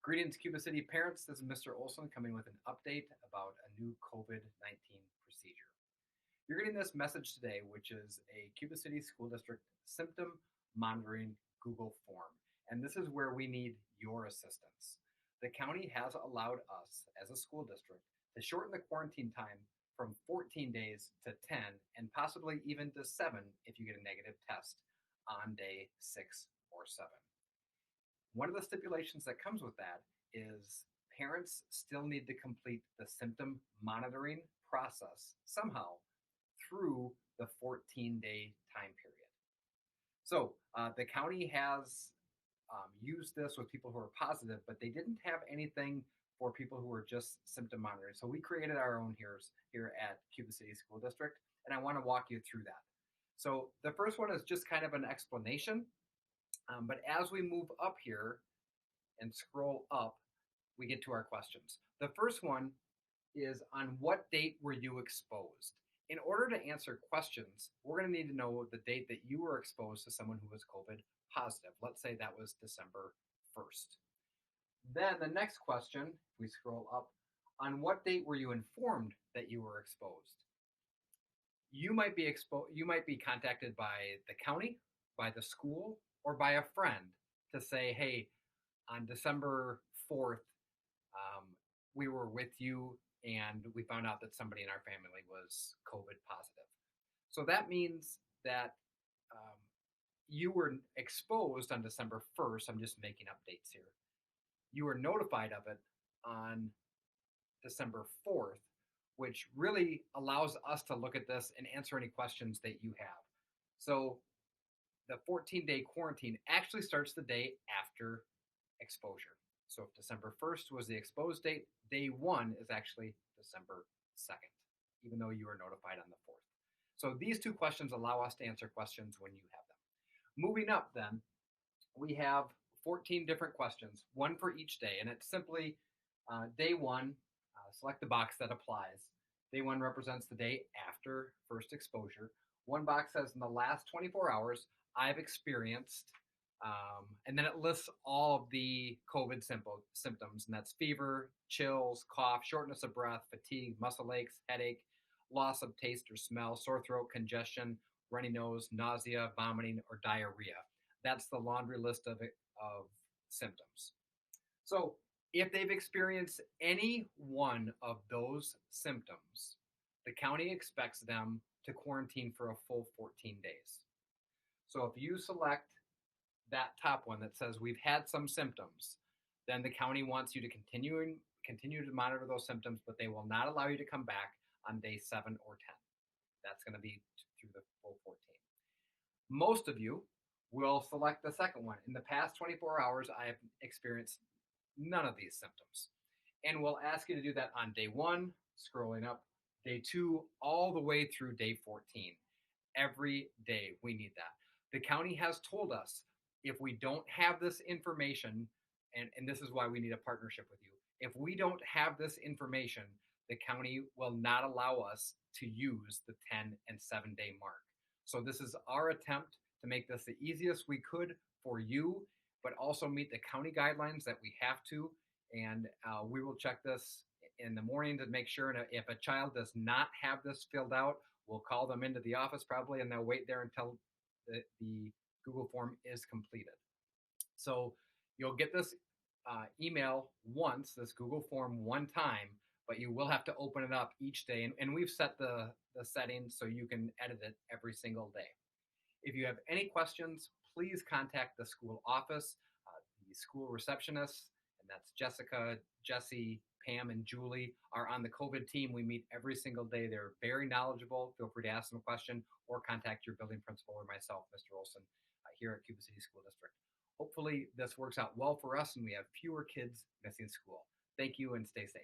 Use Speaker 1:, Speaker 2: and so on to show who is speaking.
Speaker 1: Greetings, Cuba City parents. This is Mr. Olson coming with an update about a new COVID-19 procedure. You're getting this message today, which is a Cuba City School District symptom monitoring Google form. And this is where we need your assistance. The county has allowed us as a school district to shorten the quarantine time from 14 days to 10 and possibly even to 7 if you get a negative test on day 6 or 7. One of the stipulations that comes with that is parents still need to complete the symptom monitoring process somehow through the 14-day time period. So the county has used this with people who are positive, but they didn't have anything for people who were just symptom monitoring. So we created our own here at Cuba City School District, and I want to walk you through that. So the first one is just kind of an explanation. But as we move up here and scroll up, we get to our questions. The first one is, on what date were you exposed? In order to answer questions, we're going to need to know the date that you were exposed to someone who was COVID positive. Let's say that was December 1st. Then the next question, we scroll up, on what date were you informed that you were exposed? You might be contacted by the county, by the school, or by a friend to say, hey, on December 4th, we were with you and we found out that somebody in our family was COVID positive. So that means that you were exposed on December 1st. I'm just making up dates here. You were notified of it on December 4th, which really allows us to look at this and answer any questions that you have. So the 14-day quarantine actually starts the day after exposure. So if December 1st was the exposed date, day 1 is actually December 2nd, even though you were notified on the 4th. So these two questions allow us to answer questions when you have them. Moving up then, we have 14 different questions, one for each day, and it's simply day 1, select the box that applies. Day 1 represents the day after first exposure. One box says, in the last 24 hours, I've experienced, and then it lists all of the COVID symptoms, and that's fever, chills, cough, shortness of breath, fatigue, muscle aches, headache, loss of taste or smell, sore throat, congestion, runny nose, nausea, vomiting, or diarrhea. That's the laundry list of symptoms. So if they've experienced any one of those symptoms, the county expects them to quarantine for a full 14 days. So if you select that top one that says we've had some symptoms, then the county wants you to continue to monitor those symptoms, but they will not allow you to come back on day 7 or 10. That's going to be through the full 14. Most of you will select the second one. In the past 24 hours, I have experienced none of these symptoms. And we'll ask you to do that on day 1, scrolling up, day 2, all the way through day 14. Every day we need that. The county has told us if we don't have this information, and this is why we need a partnership with you, if we don't have this information, the county will not allow us to use the 10 and 7-day mark. So this is our attempt to make this the easiest we could for you, but also meet the county guidelines that we have to. And we will check this in the morning to make sure. And if a child does not have this filled out, we'll call them into the office probably, and they'll wait there until the Google form is completed. So you'll get this email once, this Google form one time, but you will have to open it up each day. And we've set the settings so you can edit it every single day. If you have any questions, please contact the school office, the school receptionists, and that's Jessica, Jesse, Pam, and Julie are on the COVID team. We meet every single day. They're very knowledgeable. Feel free to ask them a question or contact your building principal or myself, Mr. Olson, here at Cuba City School District. Hopefully this works out well for us and we have fewer kids missing school. Thank you and stay safe.